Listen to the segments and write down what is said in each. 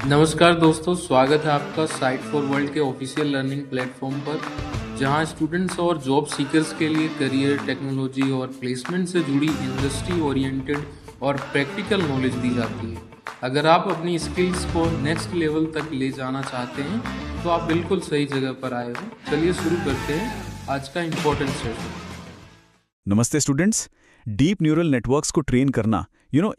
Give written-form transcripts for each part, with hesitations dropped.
नमस्कार दोस्तों, स्वागत है आपका साइट फॉर वर्ल्ड के ऑफिशियल लर्निंग प्लेटफॉर्म पर, जहां स्टूडेंट्स और जॉब सीकर्स के लिए करियर, टेक्नोलॉजी और प्लेसमेंट से जुड़ी इंडस्ट्री ओरिएंटेड और प्रैक्टिकल नॉलेज दी जाती है। अगर आप अपनी स्किल्स को नेक्स्ट लेवल तक ले जाना चाहते हैं तो आप बिल्कुल सही जगह पर आए हो। चलिए शुरू करते हैं आज का इम्पोर्टेंट सेशन। नमस्ते स्टूडेंट्स। डीप न्यूरल नेटवर्क्स को ट्रेन करना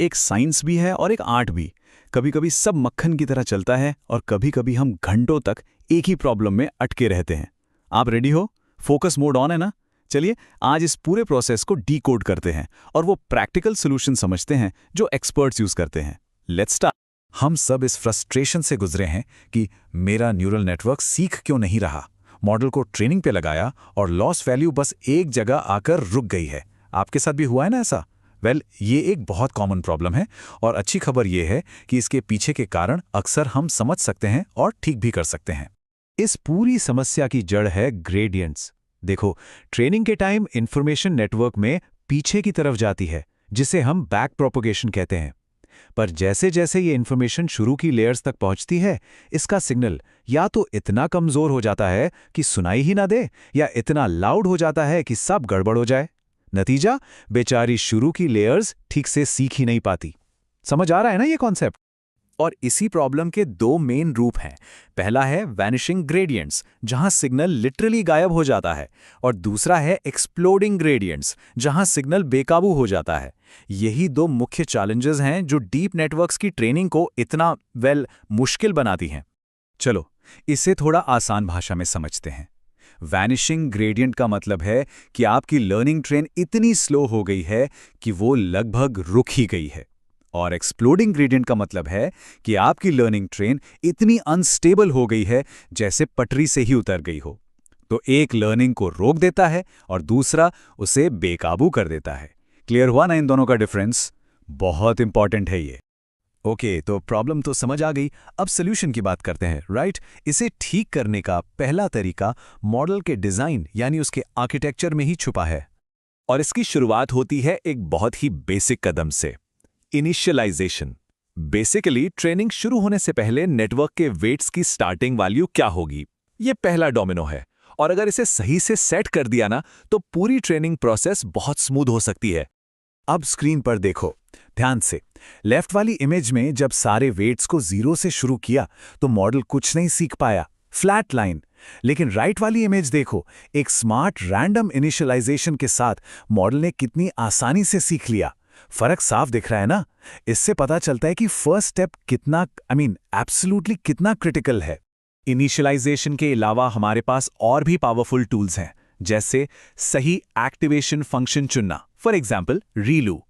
एक साइंस भी है और एक आर्ट भी। कभी कभी सब मक्खन की तरह चलता है और कभी कभी हम घंटों तक एक ही प्रॉब्लम में अटके रहते हैं। आप रेडी हो? फोकस मोड ऑन है ना? चलिए आज इस पूरे प्रोसेस को डीकोड करते हैं और वो प्रैक्टिकल सोल्यूशन समझते हैं जो एक्सपर्ट्स यूज करते हैं। Let's start. हम सब इस फ्रस्ट्रेशन से गुजरे हैं कि मेरा न्यूरल नेटवर्क सीख क्यों नहीं रहा। मॉडल को ट्रेनिंग पे लगाया और लॉस वैल्यू बस एक जगह आकर रुक गई है। आपके साथ भी हुआ है ना ऐसा? ये एक बहुत कॉमन प्रॉब्लम है और अच्छी खबर ये है कि इसके पीछे के कारण अक्सर हम समझ सकते हैं और ठीक भी कर सकते हैं। इस पूरी समस्या की जड़ है ग्रेडियंट्स। देखो, ट्रेनिंग के टाइम इंफॉर्मेशन नेटवर्क में पीछे की तरफ जाती है, जिसे हम बैक प्रोपगेशन कहते हैं। पर जैसे जैसे ये इंफॉर्मेशन शुरू की लेयर्स तक पहुंचती है, इसका सिग्नल या तो इतना कमजोर हो जाता है कि सुनाई ही ना दे, या इतना लाउड हो जाता है कि सब गड़बड़ हो जाए। नतीजा, बेचारी शुरू की लेयर्स ठीक से सीख ही नहीं पाती। समझ आ रहा है ना ये कॉन्सेप्ट? और इसी प्रॉब्लम के दो मेन रूप हैं। पहला है वैनिशिंग ग्रेडियंट्स, जहां सिग्नल लिटरली गायब हो जाता है, और दूसरा है एक्सप्लोडिंग ग्रेडियंट्स, जहां सिग्नल बेकाबू हो जाता है। यही दो मुख्य चैलेंजेस हैं जो डीप नेटवर्क्स की ट्रेनिंग को इतना मुश्किल बनाती हैं। चलो इसे थोड़ा आसान भाषा में समझते हैं। वैनिशिंग ग्रेडियंट का मतलब है कि आपकी लर्निंग ट्रेन इतनी स्लो हो गई है कि वो लगभग रुक ही गई है। और एक्सप्लोडिंग ग्रेडियंट का मतलब है कि आपकी लर्निंग ट्रेन इतनी अनस्टेबल हो गई है जैसे पटरी से ही उतर गई हो। तो एक लर्निंग को रोक देता है और दूसरा उसे बेकाबू कर देता है। क्लियर हुआ ना इन दोनों का डिफरेंस? बहुत इंपॉर्टेंट है ये। ओके, तो प्रॉब्लम तो समझ आ गई। अब सोल्यूशन की बात करते हैं, राइट? इसे ठीक करने का पहला तरीका मॉडल के डिजाइन यानी उसके आर्किटेक्चर में ही छुपा है। और इसकी शुरुआत होती है एक बहुत ही बेसिक कदम से, इनिशियलाइजेशन। बेसिकली ट्रेनिंग शुरू होने से पहले नेटवर्क के वेट्स की स्टार्टिंग वैल्यू क्या होगी, ये पहला डोमिनो है। और अगर इसे सही से सेट कर दिया ना, तो पूरी ट्रेनिंग प्रोसेस बहुत स्मूथ हो सकती है। अब स्क्रीन पर देखो ध्यान से। लेफ्ट वाली इमेज में जब सारे वेट्स को 0 से शुरू किया तो मॉडल कुछ नहीं सीख पाया, फ्लैट लाइन। लेकिन राइट वाली इमेज देखो, एक स्मार्ट रैंडम इनिशियलाइजेशन के साथ मॉडल ने कितनी आसानी से सीख लिया। फर्क साफ दिख रहा है ना? इससे पता चलता है कि फर्स्ट स्टेप कितना एब्सोल्युटली कितना क्रिटिकल है। इनिशियलाइजेशन के अलावा हमारे पास और भी पावरफुल टूल्स हैं, जैसे सही एक्टिवेशन फंक्शन चुनना, फॉर एग्जाम्पल रीलू,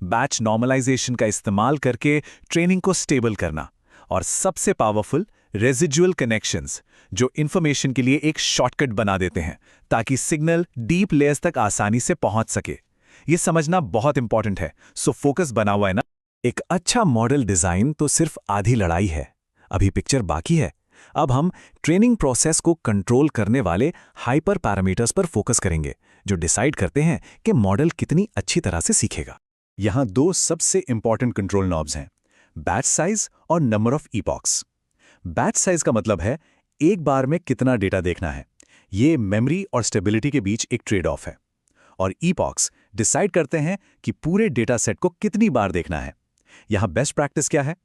बैच नॉर्मलाइजेशन का इस्तेमाल करके ट्रेनिंग को स्टेबल करना, और सबसे पावरफुल रेजिडुअल कनेक्शंस, जो इंफॉर्मेशन के लिए एक शॉर्टकट बना देते हैं ताकि सिग्नल डीप लेयर्स तक आसानी से पहुंच सके। ये समझना बहुत इंपॉर्टेंट है। सो फोकस बना हुआ है ना? एक अच्छा मॉडल डिजाइन तो सिर्फ आधी लड़ाई है, अभी पिक्चर बाकी है। अब हम ट्रेनिंग प्रोसेस को कंट्रोल करने वाले हाइपर पैरामीटर्स पर फोकस करेंगे, जो डिसाइड करते हैं कि मॉडल कितनी अच्छी तरह से सीखेगा। यहां दो सबसे इंपॉर्टेंट कंट्रोल नॉब्स हैं, बैच साइज और number of epochs. Batch size का मतलब है एक बार में कितना डेटा देखना है। ये मेमोरी और स्टेबिलिटी के बीच एक ट्रेड ऑफ है। और ईपॉक्स डिसाइड करते हैं कि पूरे डेटा सेट को कितनी बार देखना है। यहां बेस्ट प्रैक्टिस क्या है?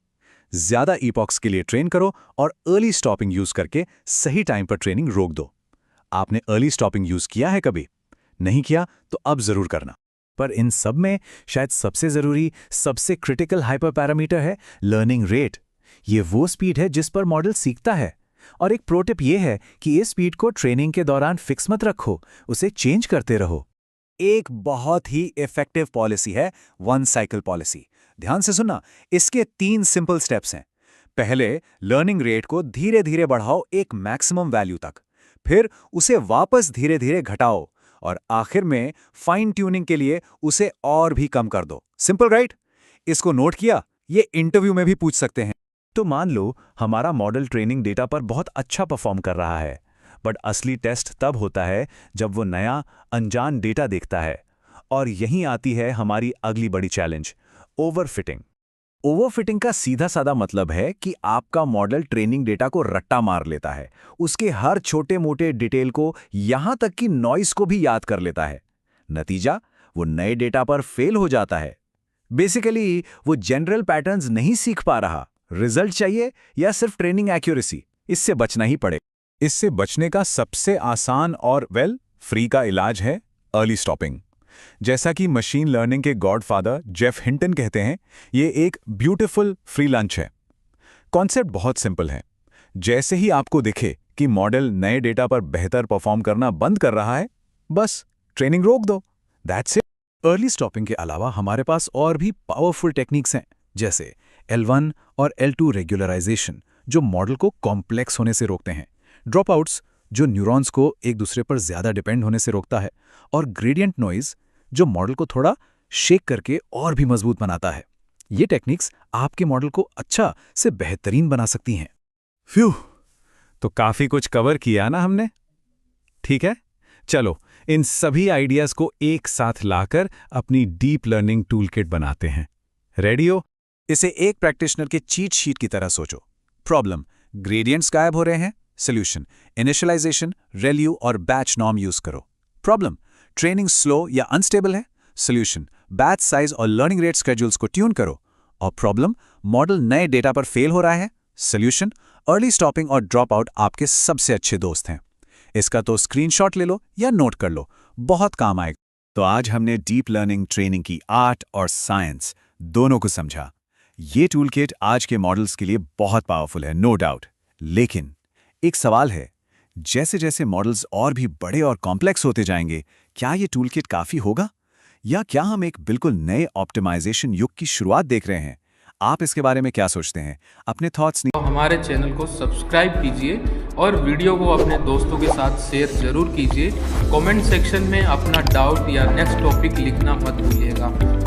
ज्यादा ईपॉक्स के लिए ट्रेन करो और अर्ली स्टॉपिंग यूज करके सही टाइम पर ट्रेनिंग रोक दो। आपने अर्ली स्टॉपिंग यूज किया है कभी? नहीं किया तो अब जरूर करना। पर इन सब में शायद सबसे जरूरी, सबसे क्रिटिकल हाइपर पैरामीटर है लर्निंग रेट। ये वो स्पीड है जिस पर मॉडल सीखता है। और एक प्रो टिप ये है कि इस स्पीड को ट्रेनिंग के दौरान फिक्स मत रखो, उसे चेंज करते रहो। एक बहुत ही इफेक्टिव पॉलिसी है वन साइकिल पॉलिसी। ध्यान से सुनना, इसके 3 सिंपल स्टेप्स हैं। पहले लर्निंग रेट को धीरे धीरे बढ़ाओ एक मैक्सिमम वैल्यू तक, फिर उसे वापस धीरे धीरे घटाओ, और आखिर में फाइन ट्यूनिंग के लिए उसे और भी कम कर दो। Simple right? इसको नोट किया? ये इंटरव्यू में भी पूछ सकते हैं। तो मान लो हमारा मॉडल ट्रेनिंग डेटा पर बहुत अच्छा परफॉर्म कर रहा है, बट असली टेस्ट तब होता है जब वो नया अनजान डेटा देखता है। और यहीं आती है हमारी अगली बड़ी चैलेंज, ओवरफिटिंग। ओवरफिटिंग का सीधा साधा मतलब है कि आपका मॉडल ट्रेनिंग डेटा को रट्टा मार लेता है, उसके हर छोटे मोटे डिटेल को, यहां तक कि नॉइस को भी याद कर लेता है। नतीजा, वो नए डेटा पर फेल हो जाता है। बेसिकली वो जनरल पैटर्न्स नहीं सीख पा रहा। रिजल्ट चाहिए या सिर्फ ट्रेनिंग एक्यूरेसी, इससे बचना ही पड़े। इससे बचने का सबसे आसान और फ्री का इलाज है अर्ली स्टॉपिंग। जैसा कि मशीन लर्निंग के गॉडफादर जेफ हिंटन कहते हैं, ये एक ब्यूटीफुल फ्री लंच है। कॉन्सेप्ट बहुत सिंपल है। जैसे ही आपको दिखे कि मॉडल नए डेटा पर बेहतर परफॉर्म करना बंद कर रहा है, बस ट्रेनिंग रोक दो। That's it. अर्ली स्टॉपिंग के अलावा हमारे पास और भी पावरफुल टेक्निक्स हैं, जैसे L1 और L2 रेगुलराइजेशन, जो मॉडल को कॉम्प्लेक्स होने से रोकते हैं, ड्रॉप आउट्स, जो न्यूरॉन्स को एक दूसरे पर ज्यादा डिपेंड होने से रोकता है, और ग्रेडियंट नॉइज, जो मॉडल को थोड़ा शेक करके और भी मजबूत बनाता है। ये टेक्निक्स आपके मॉडल को अच्छा से बेहतरीन बना सकती हैं। फ्यू, तो काफी कुछ कवर किया ना हमने। ठीक है, चलो इन सभी आइडियाज को एक साथ लाकर अपनी डीप लर्निंग टूलकिट बनाते हैं। रेडी हो? इसे एक प्रैक्टिशनर के चीट शीट की तरह सोचो। प्रॉब्लम, ग्रेडियंट्स गायब हो रहे हैं। सॉल्यूशन, इनिशियलाइजेशन, रेल्यू और बैच नॉर्म यूज करो। प्रॉब्लम, ट्रेनिंग स्लो या अनस्टेबल है। सॉल्यूशन, बैच साइज और लर्निंग रेट शेड्यूल्स को ट्यून करो। और प्रॉब्लम, मॉडल नए डेटा पर फेल हो रहा है। सॉल्यूशन, अर्ली स्टॉपिंग और ड्रॉप आउट आपके सबसे अच्छे दोस्त हैं। इसका तो स्क्रीनशॉट ले लो या नोट कर लो, बहुत काम आएगा। तो आज हमने डीप लर्निंग ट्रेनिंग की आर्ट और साइंस दोनों को समझा। ये टूलकिट आज के मॉडल्स के लिए बहुत पावरफुल है, नो डाउट। लेकिन एक सवाल है, जैसे जैसे मॉडल्स और भी बड़े और कॉम्प्लेक्स होते जाएंगे, क्या ये टूलकिट काफी होगा, या क्या हम एक बिल्कुल नए ऑप्टिमाइजेशन युग की शुरुआत देख रहे हैं? आप इसके बारे में क्या सोचते हैं? अपने थॉट्स हमारे चैनल को सब्सक्राइब कीजिए और वीडियो को अपने दोस्तों के साथ शेयर जरूर कीजिए। कमेंट सेक्शन में अपना डाउट या नेक्स्ट टॉपिक लिखना मत भूलिएगा।